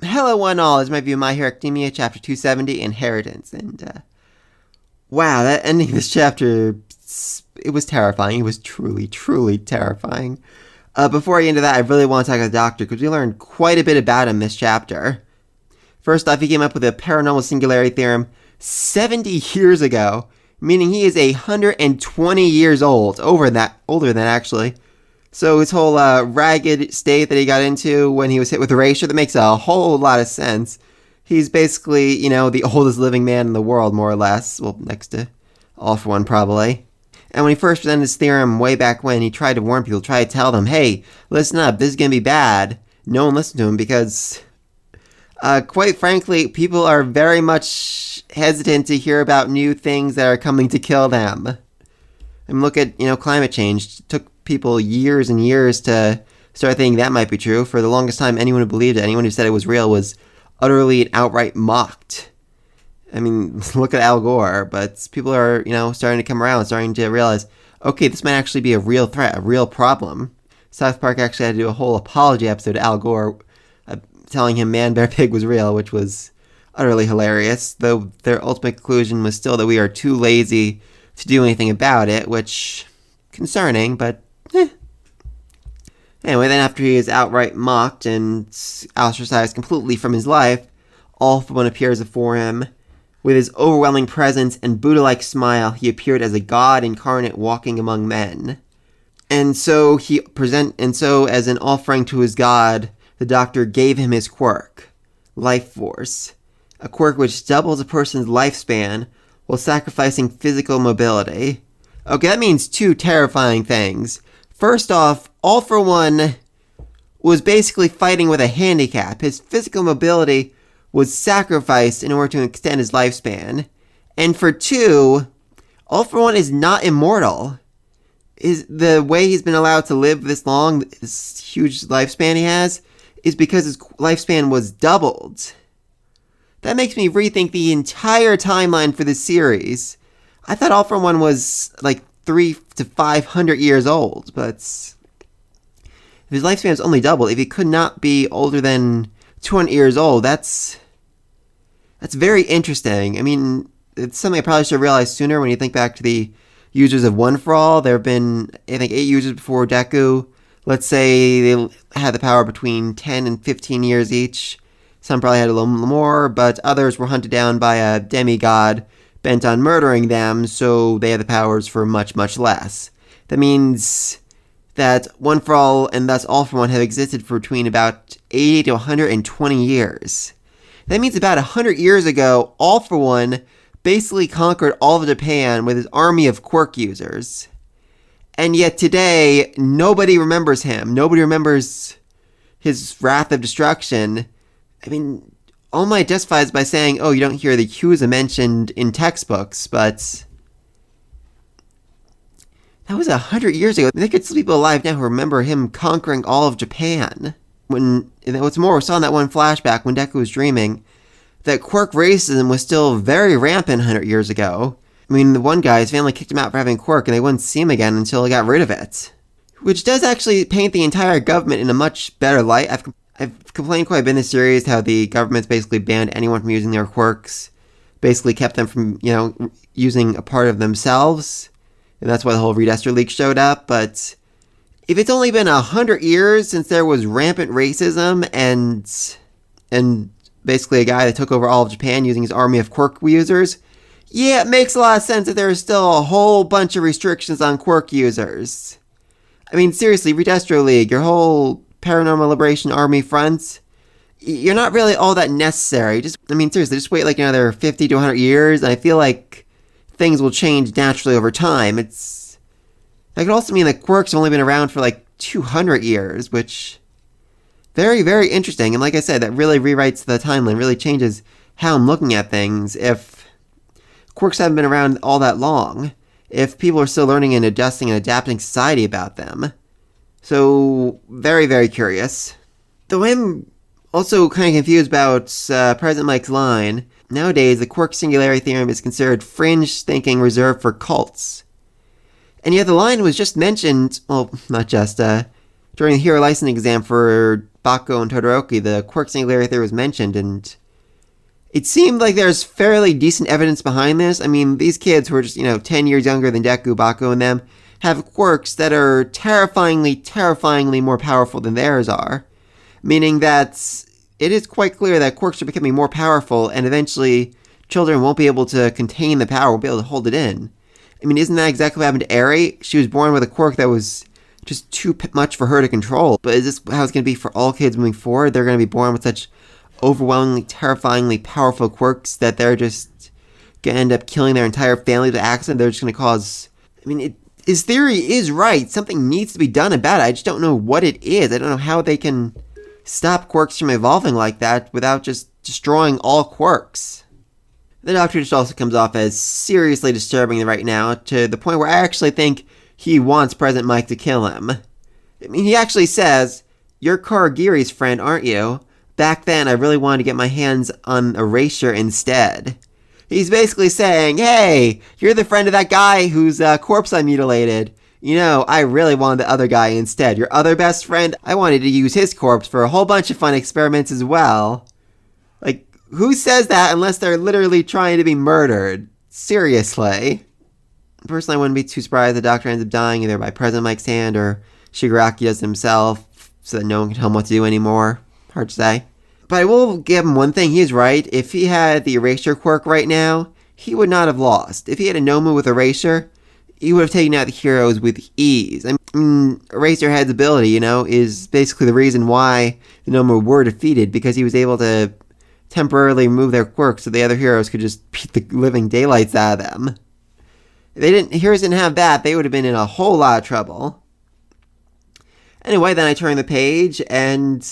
Hello one all, this might be My Hero Academia, chapter 270, Inheritance, and wow, that ending of this chapter, it was terrifying. It was truly, truly terrifying. Before I get into that, I really want to talk about the Doctor, because we learned quite a bit about him this chapter. First off, he came up with a paranormal singularity theorem 70 years ago, meaning he is 120 years old, older than that actually. So his whole ragged state that he got into when he was hit with erasure, that makes a whole lot of sense. He's basically, the oldest living man in the world, more or less. Well, next to All For One, probably. And when he first presented his theorem way back when, he tried to warn people, tried to tell them, hey, listen up, this is going to be bad. No one listened to him because, quite frankly, people are very much hesitant to hear about new things that are coming to kill them. I mean, look at, climate change. It took people years and years to start thinking that might be true. For the longest time, anyone who believed it, anyone who said it was real, was utterly and outright mocked. I mean, look at Al Gore, but people are, starting to come around, starting to realize, okay, this might actually be a real threat, a real problem. South Park actually had to do a whole apology episode to Al Gore, telling him Man, Bear, Pig was real, which was utterly hilarious, though their ultimate conclusion was still that we are too lazy to do anything about it, which, concerning, but Anyway, then after he is outright mocked and ostracized completely from his life, All For One appears before him. With his overwhelming presence and Buddha-like smile, he appeared as a god incarnate walking among men. And so as an offering to his god, the Doctor gave him his quirk, Life Force, a quirk which doubles a person's lifespan while sacrificing physical mobility. Okay, that means two terrifying things. First off, All For One was basically fighting with a handicap. His physical mobility was sacrificed in order to extend his lifespan. And for two, All For One is not immortal. The way he's been allowed to live this long, this huge lifespan he has, is because his lifespan was doubled. That makes me rethink the entire timeline for this series. I thought All For One was like 300 to 500 years old, but if his lifespan is only doubled, if he could not be older than 200 years old, that's very interesting. I mean, it's something I probably should have realized sooner when you think back to the users of One For All. There have been, I think, 8 users before Deku. Let's say they had the power between 10 and 15 years each. Some probably had a little more, but others were hunted down by a demigod bent on murdering them, so they had the powers for much, much less. That means that One For All and thus All For One have existed for between about 80 to 120 years. That means about 100 years ago, All For One basically conquered all of Japan with his army of quirk users. And yet today, nobody remembers him. Nobody remembers his wrath of destruction. I mean, All Might justifies by saying, oh, you don't hear the Yakuza mentioned in textbooks, but that was 100 years ago. There could still be people alive now who remember him conquering all of Japan. What's more, we saw in that one flashback when Deku was dreaming that quirk racism was still very rampant 100 years ago. I mean, the one guy, his family kicked him out for having quirk, and they wouldn't see him again until he got rid of it. Which does actually paint the entire government in a much better light. I've complained quite a bit in this series how the government's basically banned anyone from using their quirks, basically kept them from, using a part of themselves, and that's why the whole Reed Esther leak showed up. But if it's only been 100 years since there was rampant racism and basically a guy that took over all of Japan using his army of quirk users, yeah, it makes a lot of sense that there's still a whole bunch of restrictions on quirk users. I mean, seriously, Reed Esther League, your whole Paranormal Liberation Army fronts, you're not really all that necessary. Seriously, just wait like another 50 to 100 years, and I feel like things will change naturally over time. That could also mean that quirks have only been around for like 200 years, which, very, very interesting. And like I said, that really rewrites the timeline, really changes how I'm looking at things. If quirks haven't been around all that long, if people are still learning and adjusting and adapting society about them. So, very, very curious. Though I'm also kind of confused about President Mike's line. Nowadays, the quirk singularity theorem is considered fringe thinking reserved for cults. And yet the line was just mentioned, well, not just, during the hero licensing exam for Bako and Todoroki, the quirk singularity theory was mentioned, and it seemed like there's fairly decent evidence behind this. I mean, these kids who are just, 10 years younger than Deku, Bako, and them have quirks that are terrifyingly more powerful than theirs are. Meaning that it is quite clear that quirks are becoming more powerful, and eventually children won't be able to contain the power, won't be able to hold it in. I mean, isn't that exactly what happened to Eri? She was born with a quirk that was just too much for her to control. But is this how it's going to be for all kids moving forward? They're going to be born with such overwhelmingly, terrifyingly powerful quirks that they're just going to end up killing their entire family by accident. They're just going to cause... I mean, his theory is right. Something needs to be done about it. I just don't know what it is. I don't know how they can stop quirks from evolving like that without just destroying all quirks. The Doctor just also comes off as seriously disturbing right now, to the point where I actually think he wants President Mike to kill him. I mean, he actually says, "You're Kurogiri's friend, aren't you? Back then, I really wanted to get my hands on Erasure instead." He's basically saying, "Hey, you're the friend of that guy whose corpse I mutilated. I really wanted the other guy instead. Your other best friend, I wanted to use his corpse for a whole bunch of fun experiments as well." Like, who says that unless they're literally trying to be murdered? Seriously. Personally, I wouldn't be too surprised the Doctor ends up dying either by President Mike's hand or Shigaraki does it himself so that no one can tell him what to do anymore. Hard to say. But I will give him one thing, he's right. If he had the Erasure quirk right now, he would not have lost. If he had a Nomu with Erasure, he would have taken out the heroes with ease. I mean, Eraserhead's ability, is basically the reason why the Nomu were defeated, because he was able to temporarily remove their quirks so the other heroes could just beat the living daylights out of them. If heroes didn't have that, they would have been in a whole lot of trouble. Anyway, then I turned the page, and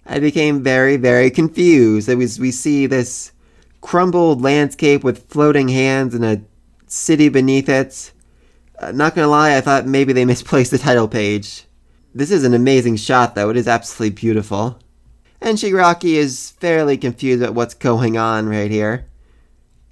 I became very, very confused. We see this crumbled landscape with floating hands and a city beneath it. Not gonna lie, I thought maybe they misplaced the title page. This is an amazing shot, though. It is absolutely beautiful. And Shigaraki is fairly confused about what's going on right here.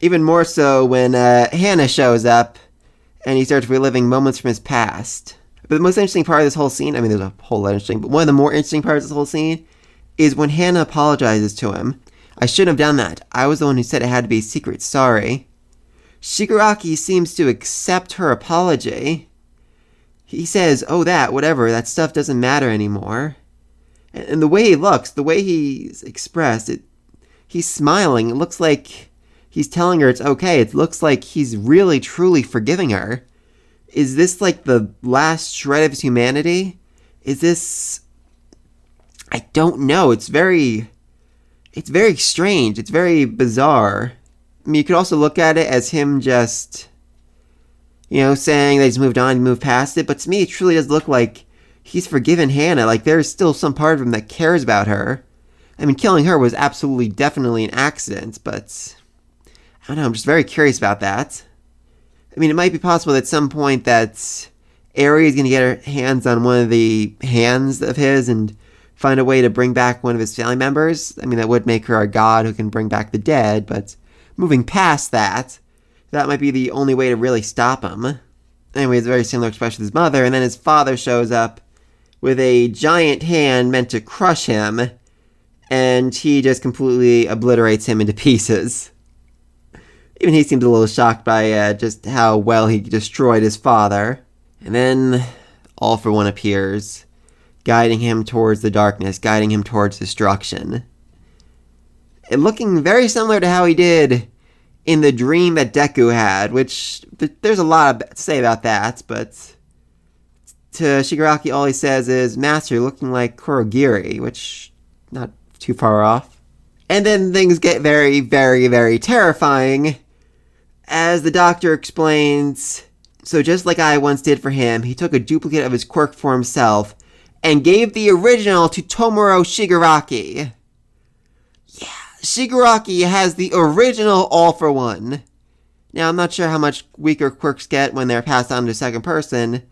Even more so when Hannah shows up and he starts reliving moments from his past. But the most interesting part of this whole scene, I mean, there's a whole lot of interesting, but one of the more interesting parts of this whole scene is when Hannah apologizes to him. "I shouldn't have done that. I was the one who said it had to be a secret. Sorry." Shigaraki seems to accept her apology. He says, "Oh, whatever, that stuff doesn't matter anymore." And the way he looks, the way he's expressed, he's smiling. It looks like he's telling her it's okay. It looks like he's really, truly forgiving her. Is this like the last shred of his humanity? Is this... I don't know. It's very strange. It's very bizarre. I mean, you could also look at it as him just, saying that he's moved on, moved past it. But to me, it truly does look like he's forgiven Hannah. Like, there's still some part of him that cares about her. I mean, killing her was absolutely, definitely an accident, but I don't know. I'm just very curious about that. I mean, it might be possible at some point that Eri is going to get her hands on one of the hands of his and find a way to bring back one of his family members. I mean, that would make her a god who can bring back the dead, but moving past that, that might be the only way to really stop him. Anyway, it's a very similar expression with his mother, and then his father shows up with a giant hand meant to crush him, and he just completely obliterates him into pieces. Even he seems a little shocked by just how well he destroyed his father. And then All For One appears, guiding him towards the darkness, guiding him towards destruction. And looking very similar to how he did in the dream that Deku had, which there's a lot to say about that, but to Shigaraki all he says is, "Master, looking like Kurogiri," which, not too far off. And then things get very, very, very terrifying, as the Doctor explains, "So just like I once did for him, he took a duplicate of his quirk for himself and gave the original to Tomura Shigaraki." Yeah, Shigaraki has the original All For One. Now, I'm not sure how much weaker quirks get when they're passed on to second person,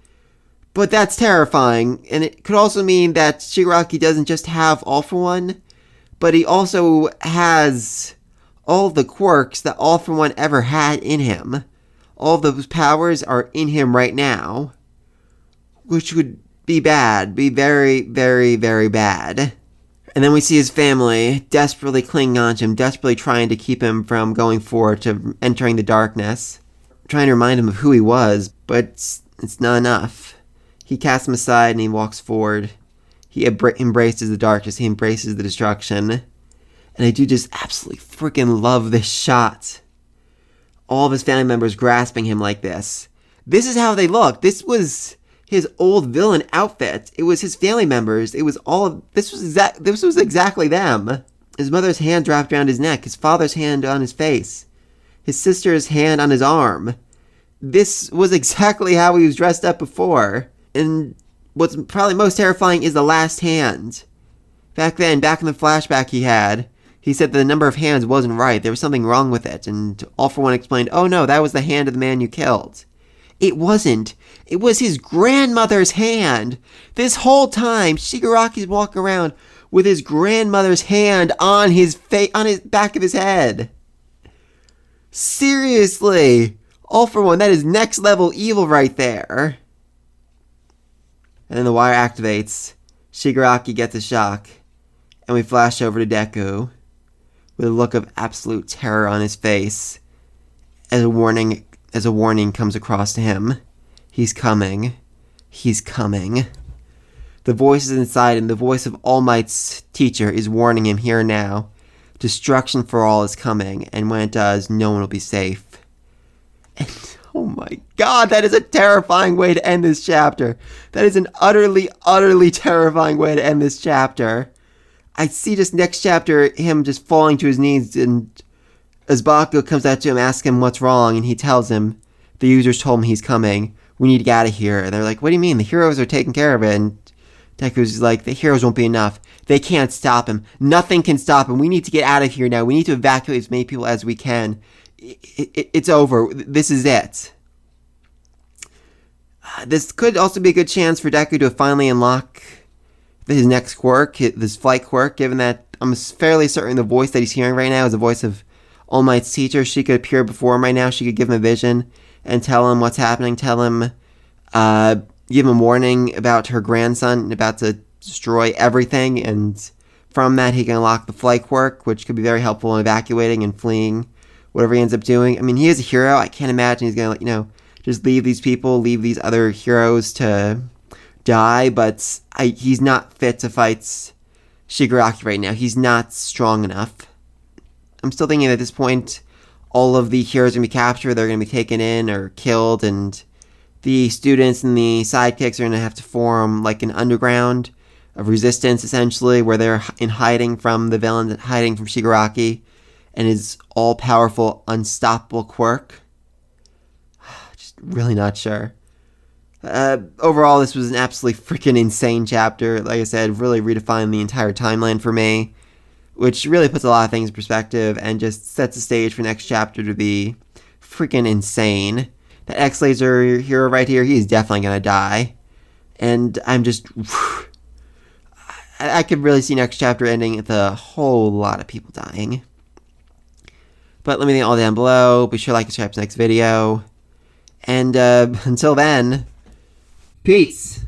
but that's terrifying. And it could also mean that Shigaraki doesn't just have All For One, but he also has all the quirks that All For One ever had in him. All of those powers are in him right now, which would be bad. Be very, very, very bad. And then we see his family desperately clinging on to him, desperately trying to keep him from going forward to entering the darkness. Trying to remind him of who he was, but it's not enough. He casts him aside and he walks forward. He embraces the darkness. He embraces the destruction. And I do just absolutely freaking love this shot. All of his family members grasping him like this. This is how they look. This was his old villain outfit. It was his family members. It was all of this was exactly them. His mother's hand wrapped around his neck, his father's hand on his face, his sister's hand on his arm. This was exactly how he was dressed up before. And what's probably most terrifying is the last hand. Back then, back in the flashback he said that the number of hands wasn't right. There was something wrong with it. And All For One explained, oh no, that was the hand of the man you killed. It wasn't. It was his grandmother's hand. This whole time, Shigaraki's walking around with his grandmother's hand on his on his back of his head. Seriously. All For One, that is next level evil right there. And then the wire activates. Shigaraki gets a shock. And we flash over to Deku with a look of absolute terror on his face as a warning comes across to him. He's coming. He's coming. The voice is inside him. The voice of All Might's teacher is warning him here and now. Destruction for all is coming, and when it does, no one will be safe. And, oh my god, that is a terrifying way to end this chapter. That is an utterly, utterly terrifying way to end this chapter. I see this next chapter, him just falling to his knees, and as Bakugo comes out to him, asks him what's wrong, and he tells him, the users told him he's coming, we need to get out of here. And they're like, what do you mean? The heroes are taking care of it. And Deku's like, the heroes won't be enough. They can't stop him. Nothing can stop him. We need to get out of here now. We need to evacuate as many people as we can. It's over. This is it. This could also be a good chance for Deku to finally unlock his next quirk, this flight quirk, given that I'm fairly certain the voice that he's hearing right now is the voice of All Might's teacher. She could appear before him right now. She could give him a vision and tell him what's happening. Tell him, give him a warning about her grandson about to destroy everything. And from that, he can unlock the flight quirk, which could be very helpful in evacuating and fleeing whatever he ends up doing. I mean, he is a hero. I can't imagine he's going to, just leave these people, leave these other heroes to die. But he's not fit to fight Shigaraki right now. He's not strong enough. I'm still thinking at this point, all of the heroes are going to be captured, they're going to be taken in or killed, and the students and the sidekicks are going to have to form like an underground of resistance, essentially, where they're in hiding from the villain, hiding from Shigaraki and his all-powerful, unstoppable quirk. Just really not sure. Overall, this was an absolutely freaking insane chapter. Like I said, really redefined the entire timeline for me, which really puts a lot of things in perspective and just sets the stage for next chapter to be freaking insane. That X-Laser hero right here, he's definitely going to die. And I'm just... I could really see next chapter ending with a whole lot of people dying. But let me know all down below. Be sure to like and subscribe to the next video. And until then, peace.